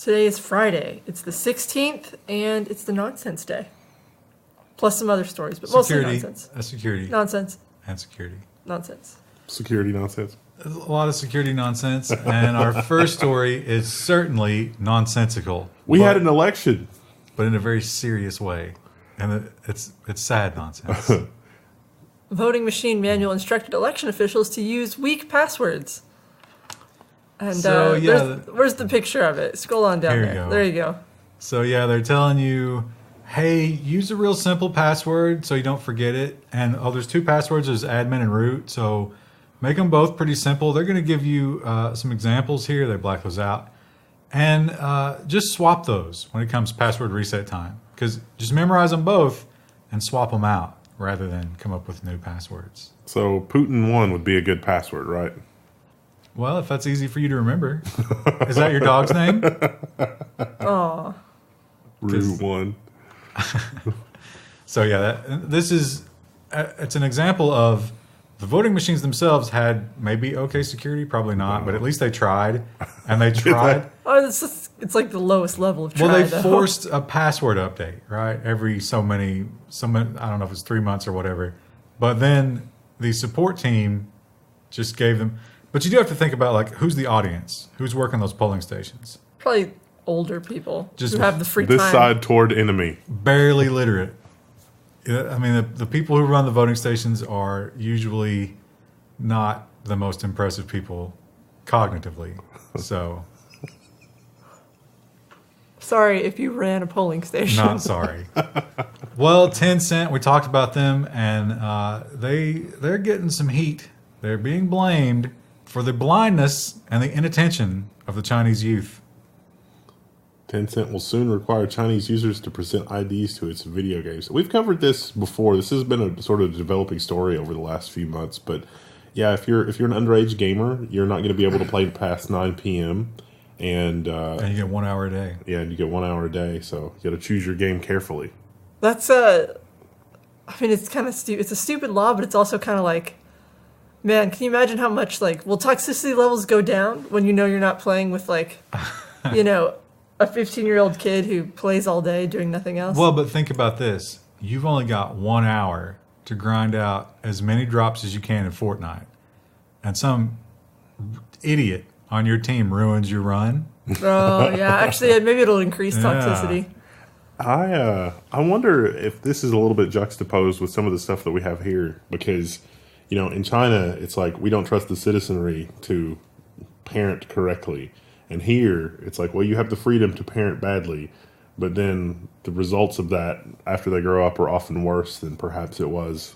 Today is Friday. It's the 16th, and it's the Nonsense Day. Plus some other stories, but mostly nonsense. Security. Nonsense. And security. Nonsense. Security nonsense. A lot of security nonsense. And our first story is certainly nonsensical. We had an election. But in a very serious way. And it's sad nonsense. Voting machine manual instructed election officials to use weak passwords. And So, where's the picture of it? Scroll on down there. There you go. So yeah, they're telling you, hey, use a real simple password so you don't forget it. And there's two passwords. There's admin and root. So make them both pretty simple. They're going to give you some examples here. They black those out. And just swap those when it comes to password reset time. Because just memorize them both and swap them out rather than come up with new passwords. So Putin 1 would be a good password, right? Well, if that's easy for you to remember. Is that your dog's name? Oh. Root 1. So yeah, this is it's an example of the voting machines themselves had maybe okay security, probably not, but at least they tried, and they tried. Oh, it's like the lowest level of try. Well, they forced a password update, right? Every so many, I don't know if it's 3 months or whatever, but then the support team just gave them. But you do have to think about, like, who's the audience? Who's working those polling stations? Probably older people Just who have the free time. This side toward enemy. Barely literate. I mean, the people who run the voting stations are usually not the most impressive people cognitively. So, sorry if you ran a polling station. not sorry. Well, Tencent, we talked about them, and they're getting some heat. They're being blamed for the blindness and the inattention of the Chinese youth. Tencent will soon require Chinese users to present IDs to its video games. We've covered this before. This has been a sort of developing story over the last few months. But yeah, if you're an underage gamer, you're not going to be able to play past 9 p.m. And you get 1 hour a day. Yeah, and you get 1 hour a day. So you got to choose your game carefully. That's I mean, it's kind of stupid. It's a stupid law, but it's also kind of like, man, can you imagine how much, like, will toxicity levels go down when you know you're not playing with, like, you know, a 15-year-old kid who plays all day doing nothing else? Well, but think about this. You've only got 1 hour to grind out as many drops as you can in Fortnite. And some idiot on your team ruins your run. Oh, yeah. Actually, maybe it'll increase toxicity. I wonder if this is a little bit juxtaposed with some of the stuff that we have here, because, you know, in China, it's like we don't trust the citizenry to parent correctly. And here, it's like, well, you have the freedom to parent badly, but then the results of that after they grow up are often worse than perhaps it was.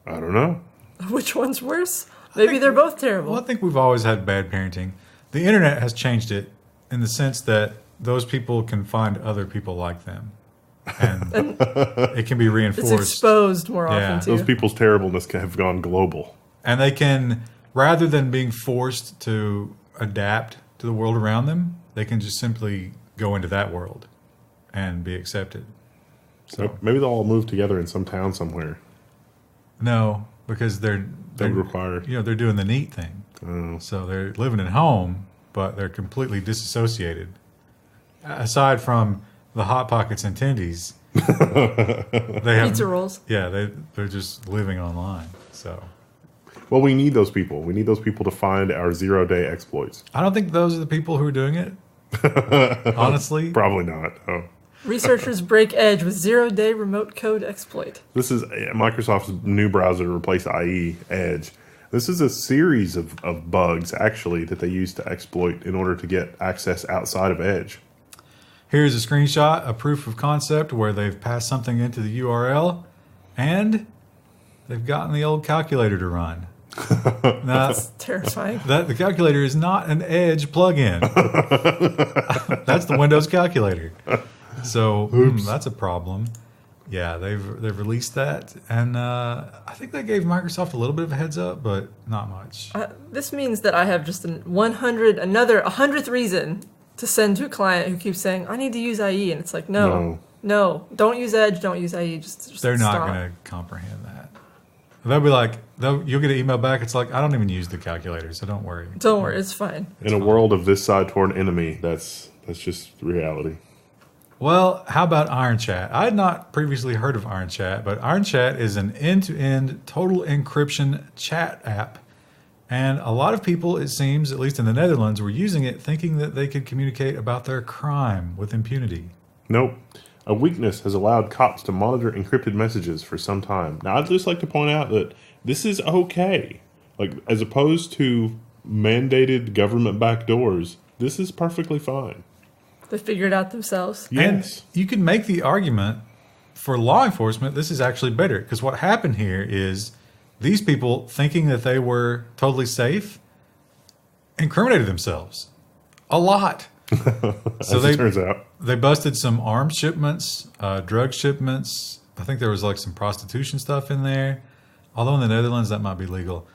I don't know. Which one's worse? Maybe they're both terrible. Well, I think we've always had bad parenting. The internet has changed it in the sense that those people can find other people like them. And it can be reinforced. It's exposed more often, too. Those people's terribleness have gone global. And they can, rather than being forced to adapt to the world around them, they can just simply go into that world and be accepted. So maybe they'll all move together in some town somewhere. No, because they're required. You know, they're doing the neat thing. Oh. So they're living at home, but they're completely disassociated. Aside from the Hot Pockets and Tendies, they have pizza rolls. Yeah, they're just living online. So. Well, we need those people. We need those people to find our 0-day exploits. I don't think those are the people who are doing it. Honestly. Probably not. Oh. Researchers break edge with 0-day remote code exploit. This is Microsoft's new browser to replace IE, Edge. This is a series of bugs, actually, that they use to exploit in order to get access outside of Edge. Here's a screenshot, a proof of concept where they've passed something into the URL, and they've gotten the old calculator to run. Now, that's terrifying. The calculator is not an Edge plugin. That's the Windows calculator. So that's a problem. Yeah, they've released that, and I think they gave Microsoft a little bit of a heads up, but not much. This means that I have just another 100th reason to send to a client who keeps saying, I need to use IE, and it's like, no, don't use Edge, don't use IE, just they're stop. not going to comprehend that. They'll be like, you'll get an email back. It's like, I don't even use the calculator, so don't worry. Don't worry, it's fine. In a world of this side toward enemy, that's That's just reality. Well, how about IronChat? I had not previously heard of IronChat, but IronChat is an end-to-end total encryption chat app. And a lot of people, it seems, at least in the Netherlands, were using it thinking that they could communicate about their crime with impunity. Nope. A weakness has allowed cops to monitor encrypted messages for some time. Now, I'd just like to point out that this is okay. Like, as opposed to mandated government backdoors, this is perfectly fine. They figure it out themselves. Yes. And you can make the argument for law enforcement, this is actually better. Because what happened here is these people, thinking that they were totally safe, incriminated themselves a lot. So As it turns out. They busted some arms shipments, drug shipments. I think there was like some prostitution stuff in there. Although in the Netherlands, that might be legal.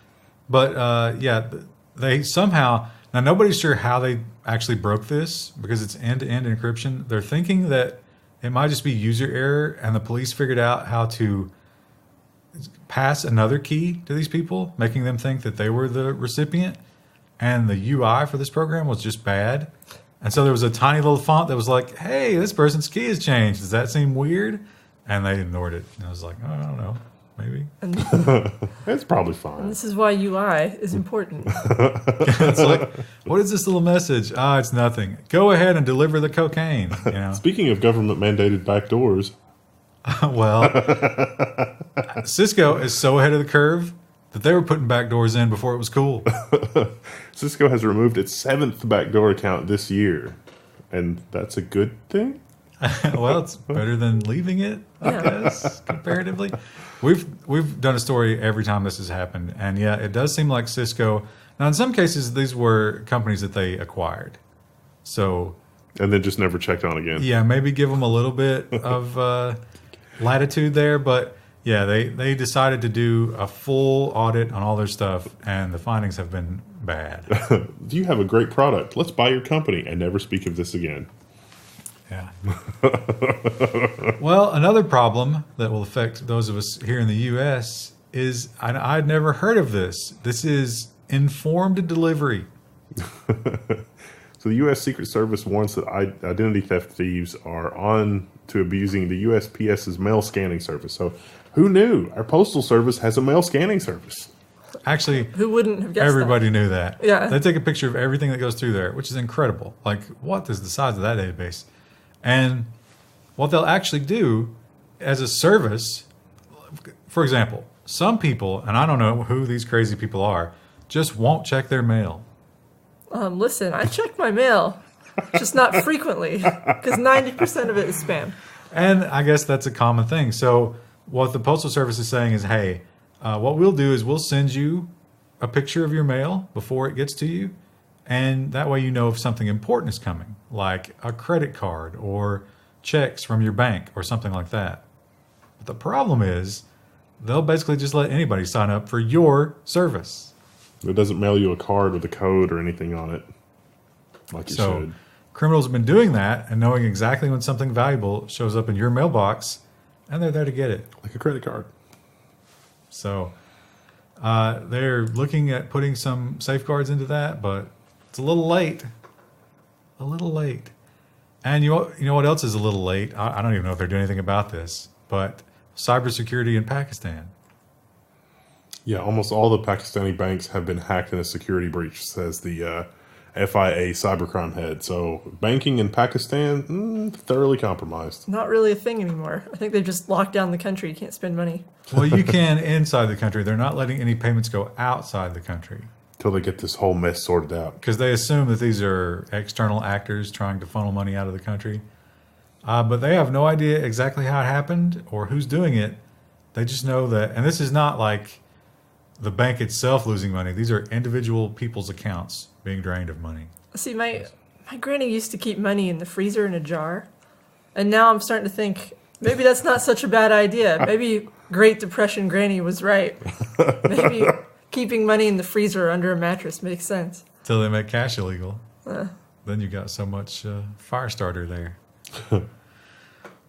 But yeah, they somehow... Now, nobody's sure how they actually broke this because it's end-to-end encryption. They're thinking that it might just be user error, and the police figured out how to pass another key to these people, making them think that they were the recipient. And the UI for this program was just bad. And so there was a tiny little font that was like, hey, this person's key has changed. Does that seem weird? And they ignored it. And I was like, oh, I don't know. Maybe. It's probably fine. And this is why UI is important. It's like, what is this little message? Ah, it's nothing. Go ahead and deliver the cocaine. You know? Speaking of government-mandated backdoors, Well, Cisco is so ahead of the curve that they were putting backdoors in before it was cool. Cisco has removed its 7th backdoor account this year. And that's a good thing? Well, it's better than leaving it, I guess, comparatively. We've done a story every time this has happened, and yeah, it does seem like Cisco. Now, in some cases, these were companies that they acquired, so And then just never checked on again. yeah, maybe give them a little bit of latitude there, but yeah, they decided to do a full audit on all their stuff, and the findings have been bad. You have a great product. Let's buy your company and never speak of this again. Yeah. Well, another problem that will affect those of us here in the U.S. is I'd never heard of this. This is informed delivery. So the U.S. Secret Service warns that identity theft thieves are on to abusing the USPS's mail scanning service. So who knew? Our postal service has a mail scanning service. Actually, Who wouldn't have guessed everybody knew that. Yeah. They take a picture of everything that goes through there, which is incredible. Like, what is the size of that database? And what they'll actually do as a service, for example, some people, and I don't know who these crazy people are, just won't check their mail. Listen, I check my mail, just not frequently, because 90% of it is spam. And I guess that's a common thing. So what the Postal Service is saying is, hey, what we'll do is we'll send you a picture of your mail before it gets to you. And that way you know if something important is coming, like a credit card or checks from your bank or something like that. But the problem is they'll basically just let anybody sign up for your service. It doesn't mail you a card with a code or anything on it, like you should. Criminals have been doing that and knowing exactly when something valuable shows up in your mailbox, and they're there to get it. Like a credit card. So they're looking at putting some safeguards into that, but it's a little late. A little late. And you know what else is a little late? I don't even know if they're doing anything about this, but cybersecurity in Pakistan. Yeah, almost all the Pakistani banks have been hacked in a security breach, says the FIA cybercrime head. So banking in Pakistan, thoroughly compromised. Not really a thing anymore. I think they've just locked down the country. You can't spend money. Well, you can inside the country. They're not letting any payments go outside the country. Until they get this whole mess sorted out. Because they assume that these are external actors trying to funnel money out of the country. But they have no idea exactly how it happened or who's doing it. They just know that, and this is not like the bank itself losing money. These are individual people's accounts being drained of money. See, my granny used to keep money in the freezer in a jar. And now I'm starting to think, maybe that's not such a bad idea. Maybe Great Depression Granny was right. Maybe keeping money in the freezer under a mattress makes sense. Until they make cash illegal. Then you got so much fire starter there.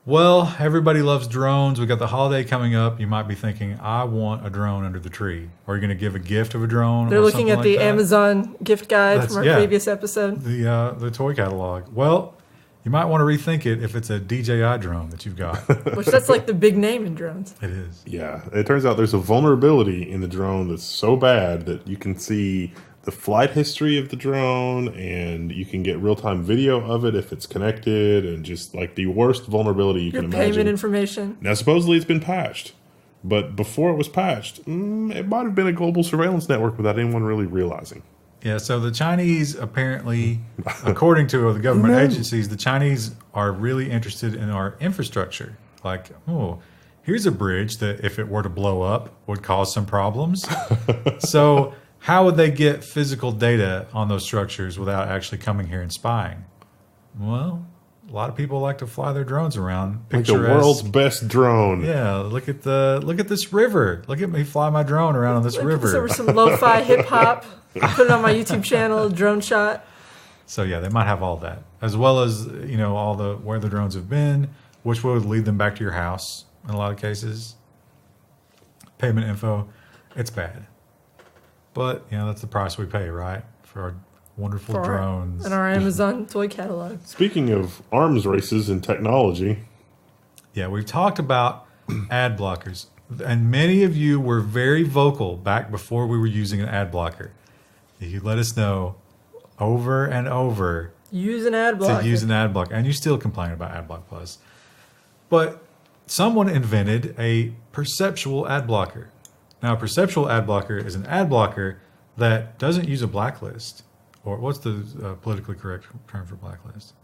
Well, everybody loves drones. We got the holiday coming up. You might be thinking, I want a drone under the tree. Are you going to give a gift of a drone? They're or looking at something the like that? Amazon gift guide from our previous episode. The toy catalog. Well, you might want to rethink it if it's a DJI drone that you've got. Which that's like the big name in drones. It is. Yeah, it turns out there's a vulnerability in the drone that's so bad that you can see the flight history of the drone, and you can get real-time video of it if it's connected, and just like the worst vulnerability you can imagine. Payment information. Now, supposedly it's been patched, but before it was patched, it might have been a global surveillance network without anyone really realizing. Yeah, so the Chinese apparently, according to the government agencies, the Chinese are really interested in our infrastructure. Like, here's a bridge that if it were to blow up would cause some problems. So how would they get physical data on those structures without actually coming here and spying? Well, a lot of people like to fly their drones around. Like the world's best drone. Yeah, look at this river. Look at me fly my drone around on this river. There was some lo-fi hip hop. Put it on my YouTube channel, drone shot. So yeah, they might have all that, as well as all the where the drones have been, which would lead them back to your house in a lot of cases. Payment info, it's bad, but that's the price we pay, right, for our wonderful drones and our Amazon toy catalog. Speaking of arms races and technology, yeah, we've talked about ad blockers, and many of you were very vocal back before we were using an ad blocker. You let us know over and over use an ad blocker. To use an ad blocker, and you still complain about AdBlock Plus. But someone invented a perceptual ad blocker. Now, a perceptual ad blocker is an ad blocker that doesn't use a blacklist. Or what's the politically correct term for blacklist?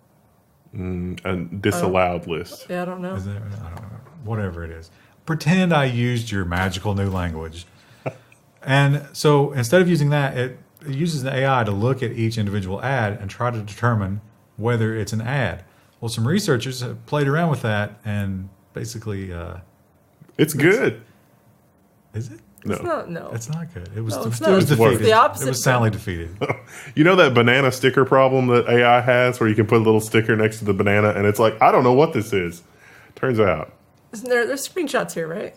A disallowed list. Yeah, I don't know. I don't know. Whatever it is. Pretend I used your magical new language. And so instead of using that, it uses an AI to look at each individual ad and try to determine whether it's an ad. Well, some researchers have played around with that, and basically... it's good. Is it? No. It's not good. It was defeated. It's the opposite. It was soundly defeated. You know that banana sticker problem that AI has where you can put a little sticker next to the banana and it's like, I don't know what this is. Turns out. There's screenshots here, right?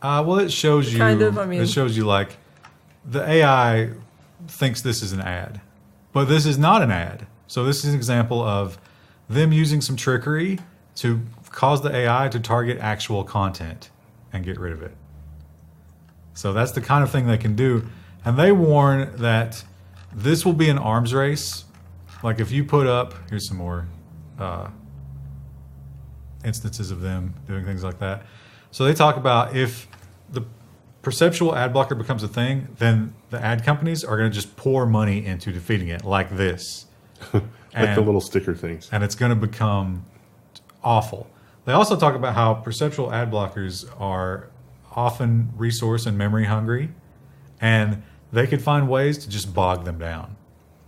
Well, it shows you... it shows you like the AI thinks this is an ad, but this is not an ad. So this is an example of them using some trickery to cause the AI to target actual content and get rid of it. So that's the kind of thing they can do. And they warn that this will be an arms race. Like if you put up, here's some more instances of them doing things like that. So they talk about if the perceptual ad blocker becomes a thing, then the ad companies are going to just pour money into defeating it like this. Like the little sticker things. And it's going to become awful. They also talk about how perceptual ad blockers are often resource and memory hungry, and they could find ways to just bog them down.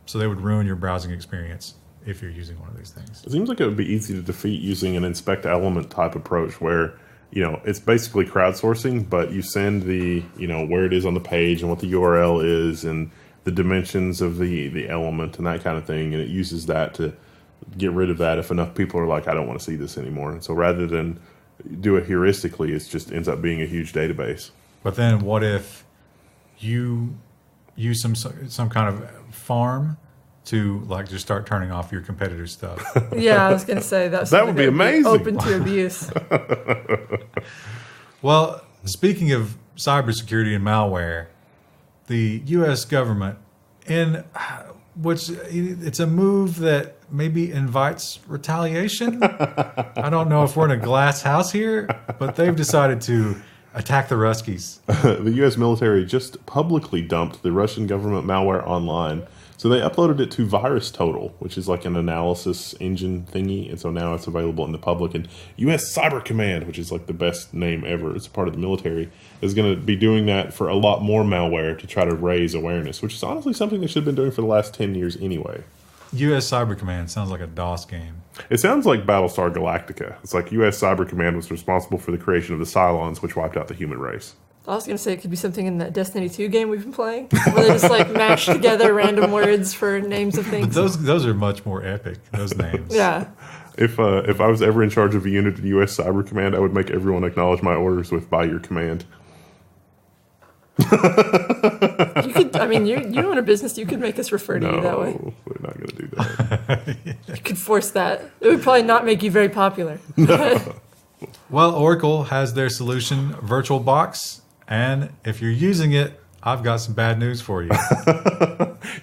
So they would ruin your browsing experience if you're using one of these things. It seems like it would be easy to defeat using an inspect element type approach where, it's basically crowdsourcing, but you send the, where it is on the page and what the URL is and the dimensions of the element and that kind of thing, and it uses that to get rid of that if enough people are like, I don't want to see this anymore. And so rather than do it heuristically, it just ends up being a huge database. But then what if you use some kind of farm to just start turning off your competitors' stuff? Yeah, I was going to say that would be amazing. Open to abuse. Well, speaking of cybersecurity and malware, the U.S. government, which it's a move that maybe invites retaliation. I don't know if we're in a glass house here, but they've decided to attack the Ruskies. The U.S. military just publicly dumped the Russian government malware online. So they uploaded it to VirusTotal, which is like an analysis engine thingy. And so now it's available in the public. And U.S. Cyber Command, which is like the best name ever, it's a part of the military, is going to be doing that for a lot more malware to try to raise awareness, which is honestly something they should have been doing for the last 10 years anyway. U.S. Cyber Command sounds like a DOS game. It sounds like Battlestar Galactica. It's like U.S. Cyber Command was responsible for the creation of the Cylons, which wiped out the human race. I was going to say it could be something in that Destiny 2 game we've been playing, where they just mash together random words for names of things. But those are much more epic, those names. Yeah. If I was ever in charge of a unit in U.S. Cyber Command, I would make everyone acknowledge my orders with "by your command." You could. I mean, you own a business. You could make us refer to you that way. No, we're not going to do that. You could force that. It would probably not make you very popular. Well, Oracle has their solution, VirtualBox, and if you're using it, I've got some bad news for you.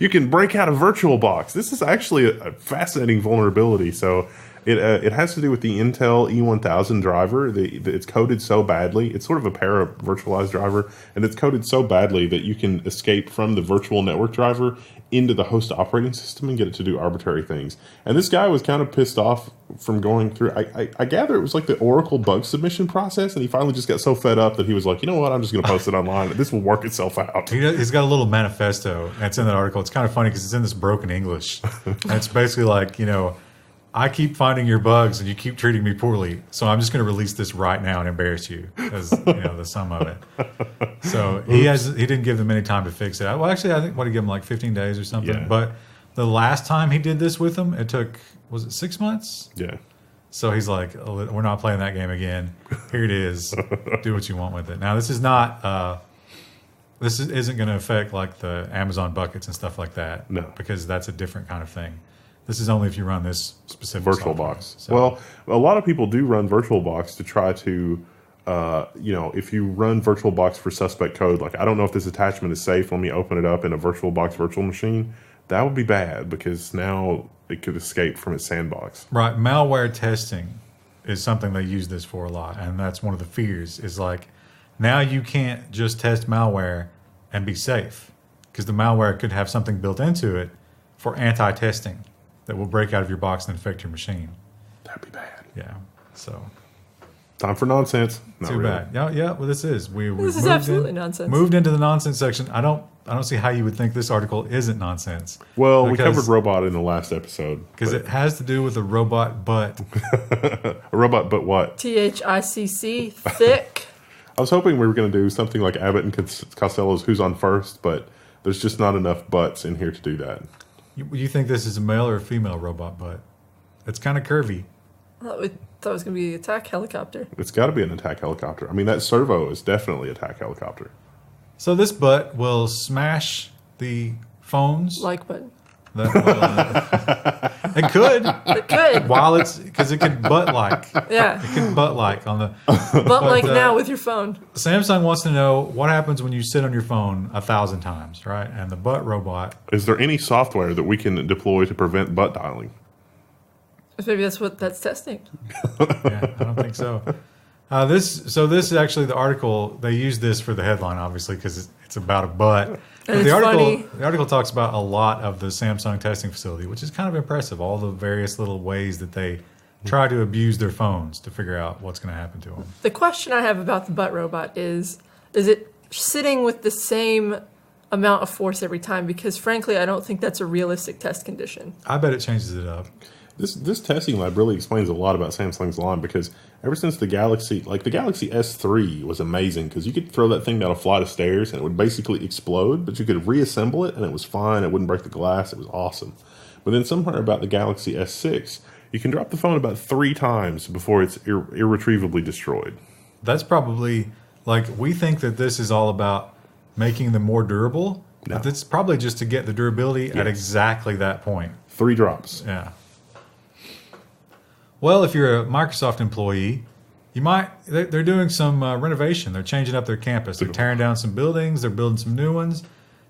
You can break out a VirtualBox. This is actually a fascinating vulnerability. So it has to do with the Intel E1000 driver. It's coded so badly. It's sort of a para-virtualized driver, and it's coded so badly that you can escape from the virtual network driver into the host operating system and get it to do arbitrary things. And this guy was kind of pissed off from going through, I gather it was like the Oracle bug submission process, and he finally just got so fed up that he was like, you know what, I'm just going to post it online. This will work itself out. He's got a little manifesto that's in that article. It's kind of funny because it's in this broken English. And it's basically like, I keep finding your bugs and you keep treating me poorly, so I'm just going to release this right now and embarrass you as the sum of it. So he didn't give them any time to fix it. Well, actually, I think he gave them like 15 days or something. Yeah. But the last time he did this with them, it took, was it 6 months? Yeah. So he's like, oh, we're not playing that game again. Here it is. Do what you want with it. Now, this is not. Isn't going to affect like the Amazon buckets and stuff like that. No, because that's a different kind of thing. This is only if you run this specific VirtualBox. So. Well, a lot of people do run VirtualBox to try to, if you run VirtualBox for suspect code, like I don't know if this attachment is safe. Let me open it up in a VirtualBox virtual machine. That would be bad because now it could escape from its sandbox. Right. Malware testing is something they use this for a lot. And that's one of the fears is like, now you can't just test malware and be safe because the malware could have something built into it for anti-testing that will break out of your box and infect your machine. That'd be bad. Yeah. So. Time for nonsense. Not Too really. Bad. Yeah. Well, this is. This is absolutely nonsense. Moved into the nonsense section. I don't see how you would think this article isn't nonsense. Well, we covered robot in the last episode because it has to do with a robot butt. A robot butt what? THICC thick. I was hoping we were going to do something like Abbott and Costello's "Who's on First," but there's just not enough butts in here to do that. You think this is a male or a female robot butt? It's kind of curvy. I thought it was going to be an attack helicopter. It's got to be an attack helicopter. I mean, that servo is definitely attack helicopter. So this butt will smash the phones. Like button. It could. It could. While because it could butt like. Yeah. It could butt like on the. Butt like now with your phone. Samsung wants to know what happens when you sit on your phone 1,000 times, right? And the butt robot. Is there any software that we can deploy to prevent butt dialing? Maybe that's testing. Yeah, I don't think so. This is actually the article. They use this for the headline, obviously, because it's about a butt. And the funny. article talks about a lot of the Samsung testing facility, which is kind of impressive. All the various little ways that they try to abuse their phones to figure out what's going to happen to them. The question I have about the butt robot is it sitting with the same amount of force every time? Because frankly, I don't think that's a realistic test condition. I bet it changes it up. This testing lab really explains a lot about Samsung's line because ever since the Galaxy S3 was amazing because you could throw that thing down a flight of stairs and it would basically explode, but you could reassemble it and it was fine. It wouldn't break the glass. It was awesome. But then somewhere about the Galaxy S6, you can drop the phone about 3 times before it's irretrievably destroyed. That's probably, we think that this is all about making them more durable. No. But it's probably just to get the durability at exactly that point. 3 drops. Yeah. Well, if you're a Microsoft employee, they're doing some renovation. They're changing up their campus. They're tearing down some buildings. They're building some new ones.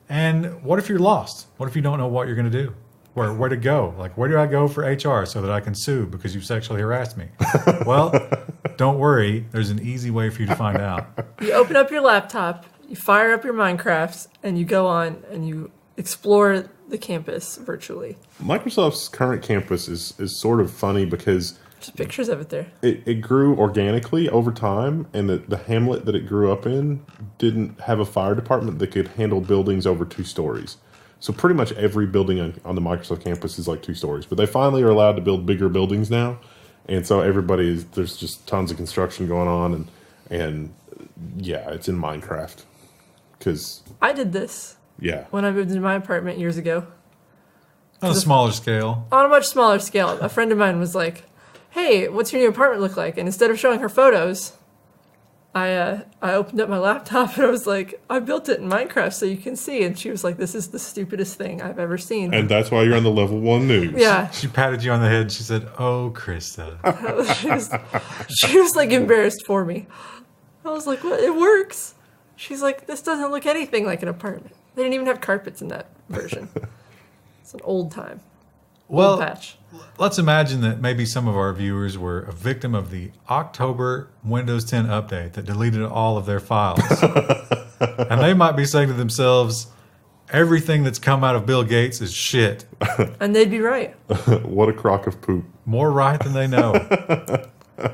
And what if you're lost? What if you don't know what you're going to do? Where to go? Where do I go for HR so that I can sue because you sexually harassed me? Well, don't worry. There's an easy way for you to find out. You open up your laptop, you fire up your Minecrafts, and you go on and you explore the campus virtually. Microsoft's current campus is sort of funny because just pictures of it there. It grew organically over time, and the hamlet that it grew up in didn't have a fire department that could handle buildings over 2 stories. So pretty much every building on the Microsoft campus is 2 stories. But they finally are allowed to build bigger buildings now, and so there's just tons of construction going on, and yeah, it's in Minecraft. Because I did this. Yeah. When I moved into my apartment years ago. On a smaller scale. On a much smaller scale. A friend of mine was like, hey, what's your new apartment look like? And instead of showing her photos, I opened up my laptop and I was like, I built it in Minecraft so you can see. And she was like, this is the stupidest thing I've ever seen. And that's why you're on the Level 1 news. Yeah. She patted you on the head and she said, "Oh, Krista." she was like embarrassed for me. I was like, what? It works. She's like, this doesn't look anything like an apartment. They didn't even have carpets in that version. It's an old time. Old patch. Let's imagine that maybe some of our viewers were a victim of the October Windows 10 update that deleted all of their files. And they might be saying to themselves, everything that's come out of Bill Gates is shit. And they'd be right. What a crock of poop. More right than they know.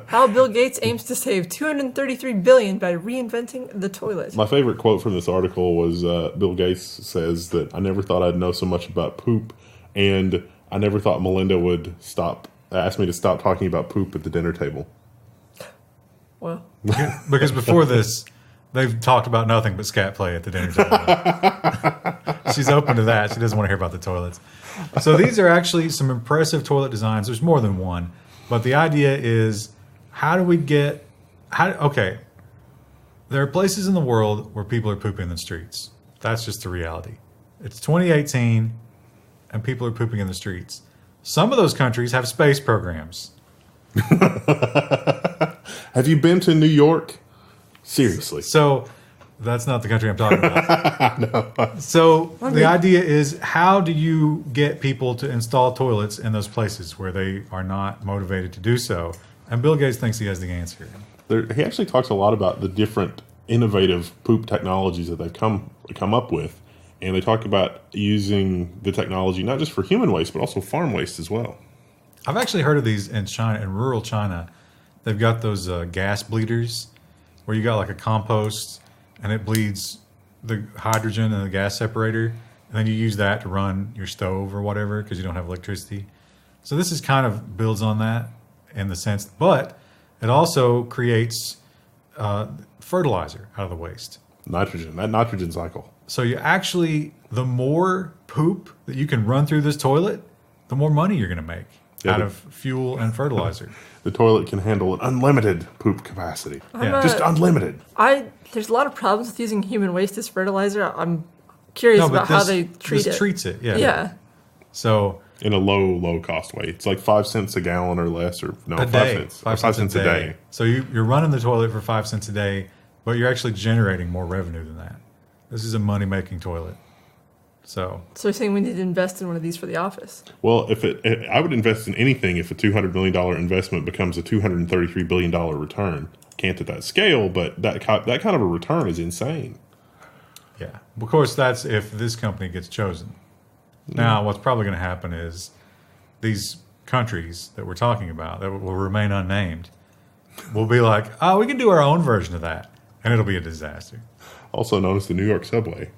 How Bill Gates aims to save $233 billion by reinventing the toilet. My favorite quote from this article was Bill Gates says that I never thought I'd know so much about poop, and I never thought Melinda would ask me to stop talking about poop at the dinner table. Well, Because before this, they've talked about nothing but scat play at the dinner table. She's open to that. She doesn't want to hear about the toilets. So these are actually some impressive toilet designs. There's more than one. But the idea is, okay, there are places in the world where people are pooping in the streets. That's just the reality. It's 2018, and people are pooping in the streets. Some of those countries have space programs. Have you been to New York? Seriously. So that's not the country I'm talking about. No. So the idea is, how do you get people to install toilets in those places where they are not motivated to do so? And Bill Gates thinks he has the answer. He actually talks a lot about the different innovative poop technologies that they've come up with. And they talk about using the technology not just for human waste, but also farm waste as well. I've actually heard of these in China, in rural China. They've got those gas bleeders where you got like a compost and it bleeds the hydrogen and the gas separator. And then you use that to run your stove or whatever because you don't have electricity. So this is kind of builds on that in the sense, but it also creates fertilizer out of the waste. That nitrogen cycle. So you actually, the more poop that you can run through this toilet, the more money you're going to make out of fuel and fertilizer. The toilet can handle an unlimited poop capacity. Just unlimited. There's a lot of problems with using human waste as fertilizer. I'm curious about how they treat it. Treats it, yeah. Yeah. So in a low cost way. It's like 5 cents a gallon or less, or no, a 5 day. cents. 5 cents a day. So you're running the toilet for 5 cents a day, but you're actually generating more revenue than that. This is a money-making toilet. So you're saying we need to invest in one of these for the office? Well, I would invest in anything if a $200 million investment becomes a $233 billion return. Can't at that scale, but that kind of a return is insane. yeah, of course, that's if this company gets chosen. Now, what's probably going to happen is these countries that we're talking about that will remain unnamed will be like, oh, we can do our own version of that, and it'll be a disaster. Also known as the New York subway.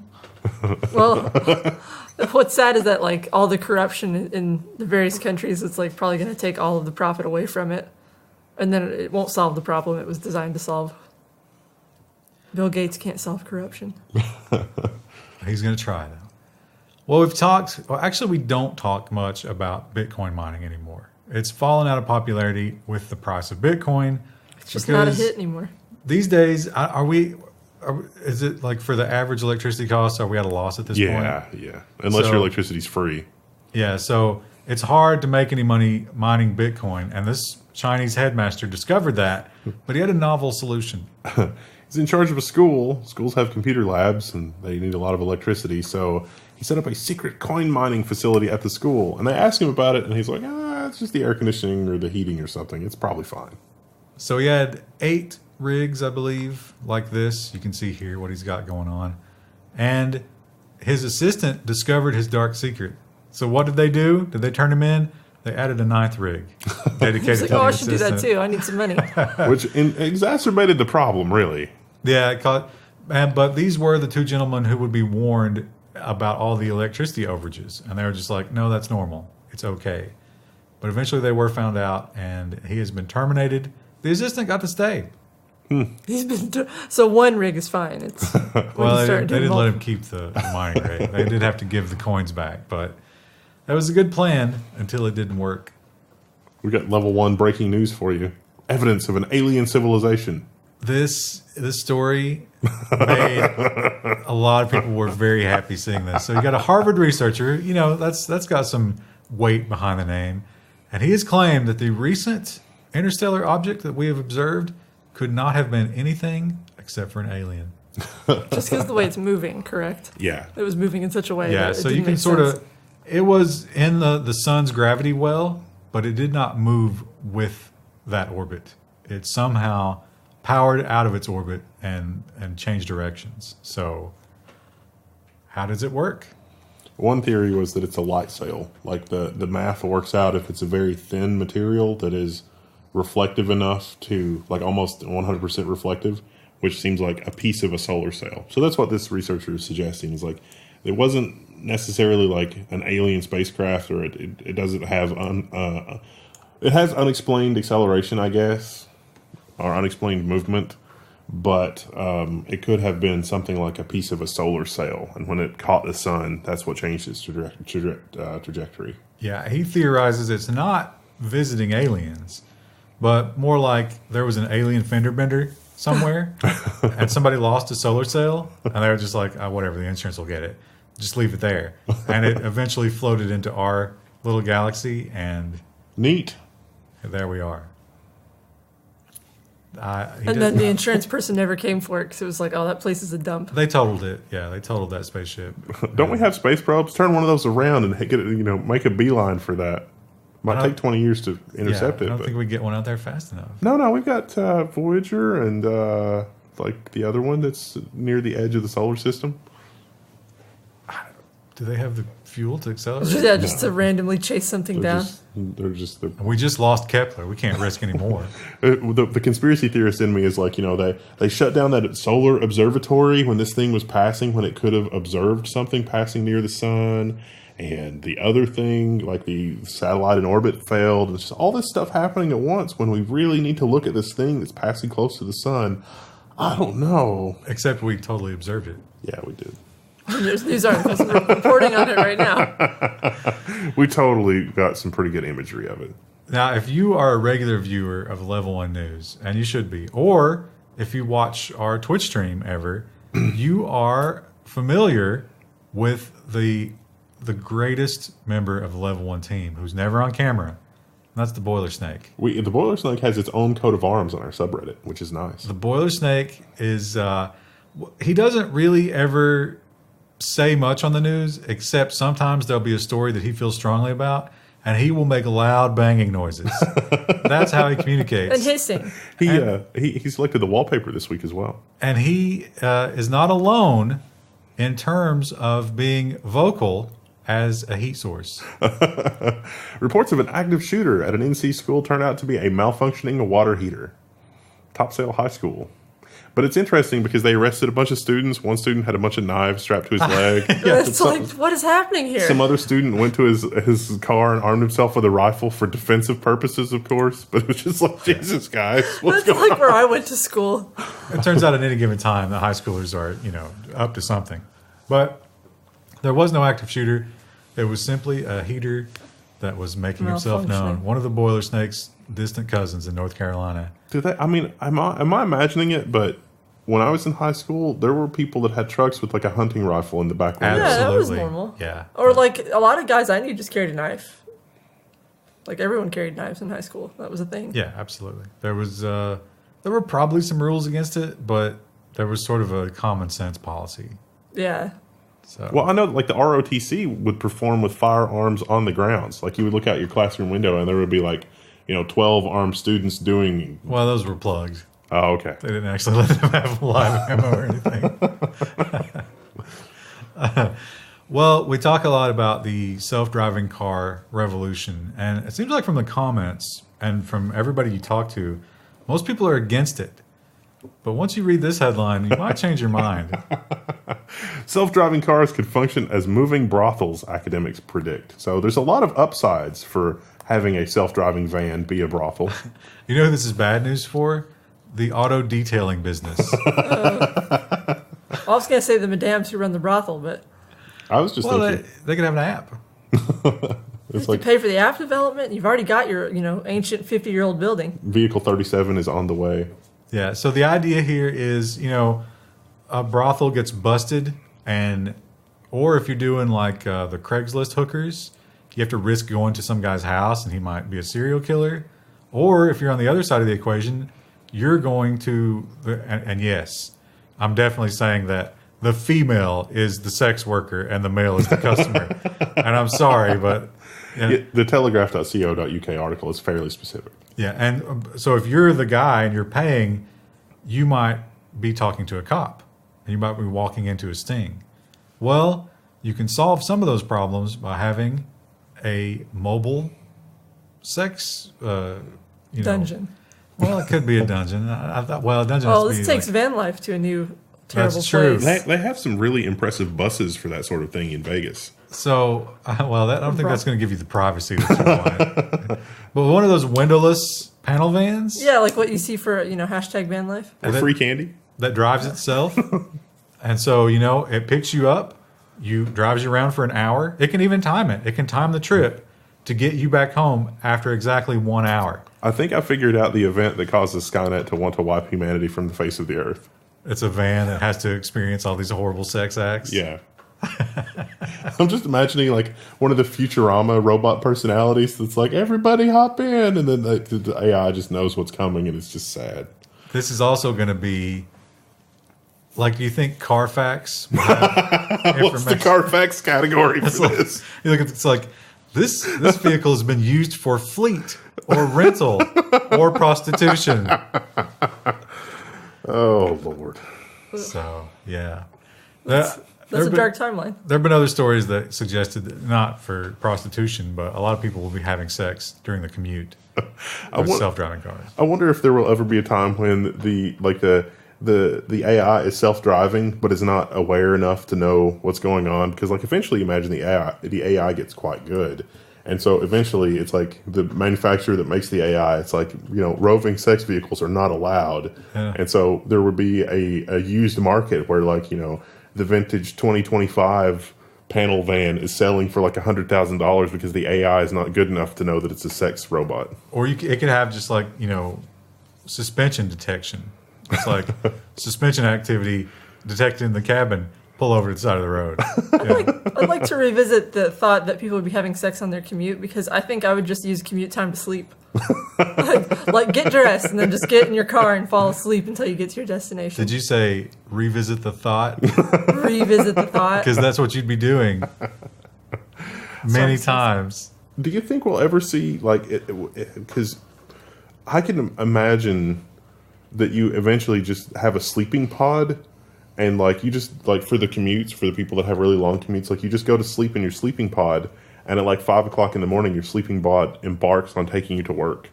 Well, what's sad is that like all the corruption in the various countries, it's like probably going to take all of the profit away from it, and then it won't solve the problem it was designed to solve. Bill Gates can't solve corruption. He's going to try, though. Well, actually, we don't talk much about Bitcoin mining anymore. It's fallen out of popularity with the price of Bitcoin. It's just not a hit anymore. These days, is it like for the average electricity cost, are we at a loss at this point? Yeah. Unless your electricity's free. Yeah, so it's hard to make any money mining Bitcoin. And this Chinese headmaster discovered that, but he had a novel solution. He's in charge of a school. Schools have computer labs, and they need a lot of electricity. So he set up a secret coin mining facility at the school. And they asked him about it, and he's like, it's just the air conditioning or the heating or something. It's probably fine. So he had 8 rigs, I believe, like this. You can see here what he's got going on. And his assistant discovered his dark secret. So what did they do? Did they turn him in? They added a 9th rig dedicated He's like, to the I should assistant. do that too. I need some money. Which exacerbated the problem, really. Yeah, but these were the 2 gentlemen who would be warned about all the electricity overages. And they were just like, no, that's normal. It's okay. But eventually they were found out, and he has been terminated. The assistant got to stay. He's been so 1 rig is fine. It's Well, they didn't let him keep the mining rig. They did have to give the coins back, but that was a good plan until it didn't work. We got level 1 breaking news for you. Evidence of an alien civilization. This story made a lot of people were very happy seeing this. So you got a Harvard researcher, that's got some weight behind the name, and he has claimed that the recent interstellar object that we have observed could not have been anything except for an alien. Just because the way it's moving, correct? Yeah. It was moving in such a way. Yeah, that so you can it was in the sun's gravity well, but it did not move with that orbit. It somehow powered out of its orbit and changed directions. So how does it work? One theory was that it's a light sail. Like the math works out if it's a very thin material that is reflective enough to like almost 100% reflective, which seems like a piece of a solar sail. So that's what this researcher is suggesting is like it wasn't necessarily like an alien spacecraft, or it doesn't have it has unexplained acceleration, I guess, or unexplained movement, but it could have been something like a piece of a solar sail, and when it caught the sun, that's what changed its trajectory. Yeah, he theorizes it's not visiting aliens, but more like there was an alien fender bender somewhere, and somebody lost a solar sail, and they were just like, oh, whatever, the insurance will get it. Just leave it there. And it eventually floated into our little galaxy, and neat. There we are. And then the insurance person never came for it because it was like, oh, that place is a dump. They totaled it. Yeah, they totaled that spaceship. Don't we have space probes? Turn one of those around and get it, make a beeline for that. Might take 20 years to intercept it. I don't think we get one out there fast enough. No, we've got Voyager and like the other one that's near the edge of the solar system. Do they have the fuel to accelerate? Yeah, just to randomly chase something down. We just lost Kepler. We can't risk any more. The conspiracy theorist in me is like, they shut down that solar observatory when this thing was passing, when it could have observed something passing near the sun. And the other thing, like the satellite in orbit failed. It's just all this stuff happening at once when we really need to look at this thing that's passing close to the sun. I don't know. Except we totally observed it. Yeah, we did. There's news articles reporting on it right now. We totally got some pretty good imagery of it. Now, if you are a regular viewer of Level 1 News, and you should be, or if you watch our Twitch stream ever, you are familiar with the greatest member of the Level 1 team who's never on camera. And that's the Boiler Snake. The Boiler Snake has its own coat of arms on our subreddit, which is nice. The Boiler Snake is, he doesn't really ever say much on the news, except sometimes there'll be a story that he feels strongly about, and he will make loud banging noises. That's how he communicates. And hissing. He selected the wallpaper this week as well. And he is not alone in terms of being vocal as a heat source. Reports of an active shooter at an NC school turned out to be a malfunctioning water heater. Topsail High School. But it's interesting because they arrested a bunch of students. One student had a bunch of knives strapped to his leg. It's like, what is happening here? Some other student went to his car and armed himself with a rifle for defensive purposes, of course. But it was just like, Jesus, guys, what's That's going like on? where I went to school. It turns out at any given time, the high schoolers are, up to something. But there was no active shooter. It was simply a heater that was making himself known. One of the Boiler Snake's distant cousins in North Carolina. Am I imagining it? But when I was in high school, there were people that had trucks with like a hunting rifle in the back window. Yeah, that was normal. Yeah. Or like a lot of guys I knew just carried a knife. Like everyone carried knives in high school. That was a thing. Yeah, absolutely. There were probably some rules against it, but there was sort of a common sense policy. Yeah. So. Well, I know like the ROTC would perform with firearms on the grounds. Like you would look out your classroom window and there would be like, 12 armed students doing. Well, those were plugged. Oh, okay. They didn't actually let them have live ammo or anything. Well, we talk a lot about the self-driving car revolution, and it seems like from the comments and from everybody you talk to, most people are against it. But once you read this headline, you might change your mind. Self-driving cars could function as moving brothels, academics predict. So there's a lot of upsides for having a self-driving van be a brothel. You know who this is bad news for? The auto detailing business. I was going to say the madams who run the brothel, but... I was just thinking... They could have an app. It's You like pay for the app development. You've already got your, ancient 50-year-old building. Vehicle 37 is on the way. Yeah. So the idea here is, a brothel gets busted, or if you're doing like the Craigslist hookers, you have to risk going to some guy's house and he might be a serial killer. Or if you're on the other side of the equation, you're going to, and yes, I'm definitely saying that the female is the sex worker and the male is the customer. And I'm sorry, but... Yeah, the telegraph.co.uk article is fairly specific. Yeah, and so if you're the guy and you're paying, you might be talking to a cop. And you might be walking into a sting. Well, you can solve some of those problems by having a mobile sex... Dungeon. Well, it could be a dungeon. I thought, a dungeon. Oh, this takes van life to a new terrible That's true. place. They have some really impressive buses for that sort of thing in Vegas. So, I don't think that's going to give you the privacy that you want. But one of those windowless panel vans. Yeah, like what you see for hashtag van life. Or free candy. That drives itself, and so it picks you up, drives you around for an hour. It can even time it. It can time the trip to get you back home after exactly 1 hour. I think I figured out the event that causes Skynet to want to wipe humanity from the face of the earth. It's a van that has to experience all these horrible sex acts. Yeah. I'm just imagining like one of the Futurama robot personalities that's like, everybody hop in. And then the AI just knows what's coming and it's just sad. This is also going to be, like, do you think Carfax will have What's the Carfax category for this? It's like, this vehicle has been used for fleet or rental or prostitution. Oh, Lord. So, yeah. That's a dark timeline. There have been other stories that suggested that not for prostitution, but a lot of people will be having sex during the commute with self-driving cars. I wonder if there will ever be a time when the AI is self-driving, but is not aware enough to know what's going on. Because like eventually, imagine the AI gets quite good, and so eventually, it's like the manufacturer that makes the AI. It's like roving sex vehicles are not allowed, and so there would be a used market where like the vintage 2025 panel van is selling for like $100,000 because the AI is not good enough to know that it's a sex robot. Or it could have just like suspension detection. It's like suspension activity detected in the cabin. Pull over to the side of the road. I'd like to revisit the thought that people would be having sex on their commute because I think I would just use commute time to sleep. like get dressed and then just get in your car and fall asleep until you get to your destination. Did you say revisit the thought? Revisit the thought. Because that's what you'd be doing many times. Do you think we'll ever see like it? Because I can imagine that you eventually just have a sleeping pod. And like you just like for the commutes, for the people that have really long commutes, like you just go to sleep in your sleeping pod, and at like 5 o'clock in the morning, your sleeping pod embarks on taking you to work.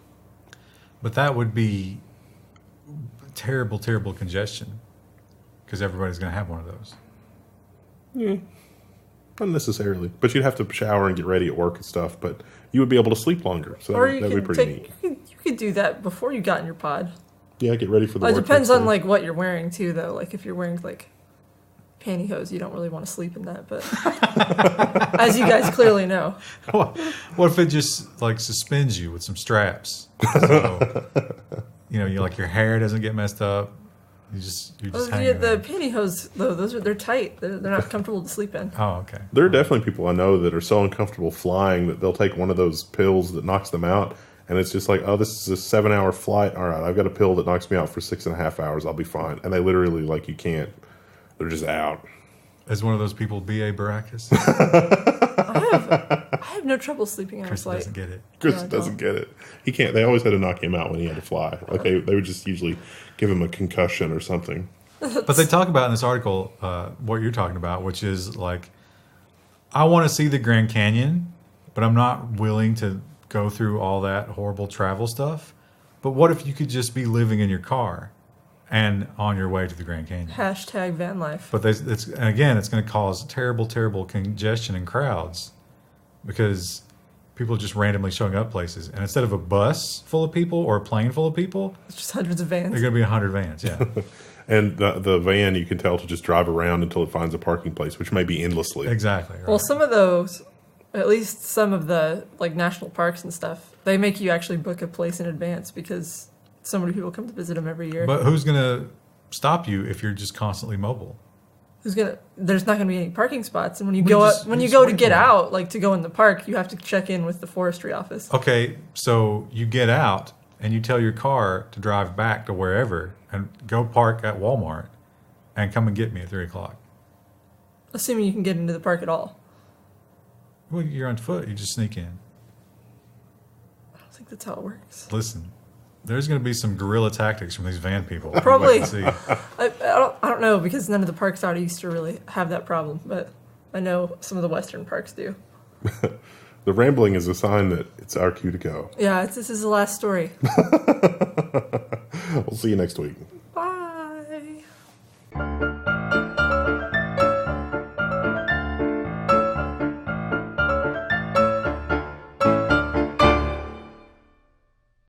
But that would be terrible, terrible congestion because everybody's going to have one of those. Yeah, not necessarily, but you'd have to shower and get ready at work and stuff. But you would be able to sleep longer, so that'd be pretty neat. You could do that before you got in your pod. Yeah, get ready for the Well, work. it depends on like what you're wearing too, though. Like if you're wearing like pantyhose, you don't really want to sleep in that. But as you guys clearly know, what if it just like suspends you with some straps? So, you like your hair doesn't get messed up. You're just hanging the pantyhose though, they're tight. They're not comfortable to sleep in. Oh, okay. There are definitely people I know that are so uncomfortable flying that they'll take one of those pills that knocks them out. And it's just like, oh, this is a 7-hour flight. All right, I've got a pill that knocks me out for 6.5 hours. I'll be fine. And they literally, like, you can't. They're just out. As one of those people, B.A. Baracus. I have no trouble sleeping on Chris a flight. doesn't get it. Chris doesn't get it. He can't. They always had to knock him out when he had to fly. Like they would just usually give him a concussion or something. But they talk about in this article what you're talking about, which is like, I want to see the Grand Canyon, but I'm not willing to go through all that horrible travel stuff. But what if you could just be living in your car and on your way to the Grand Canyon? Hashtag van life. But it's going to cause terrible, terrible congestion and crowds because people are just randomly showing up places. And instead of a bus full of people or a plane full of people, it's just hundreds of vans. They're going to be 100 vans, yeah. And the van, you can tell to just drive around until it finds a parking place, which may be endlessly. Exactly. Right. Well, some of those At least some of the like national parks and stuff, they make you actually book a place in advance because so many people come to visit them every year. But who's going to stop you if you're just constantly mobile? There's not gonna be any parking spots, and when you We go just- when we you just go to wait get for 'em. out, like to go in the park, you have to check in with the forestry office. Okay, so you get out and you tell your car to drive back to wherever and go park at Walmart and come and get me at 3 o'clock. Assuming you can get into the park at all. Well, you're on foot. You just sneak in. I don't think that's how it works. Listen, there's going to be some guerrilla tactics from these van people. Probably. Wait and see. I don't know because none of the parks out east really have that problem, but I know some of the western parks do. The rambling is a sign that it's our cue to go. Yeah, this is the last story. We'll see you next week.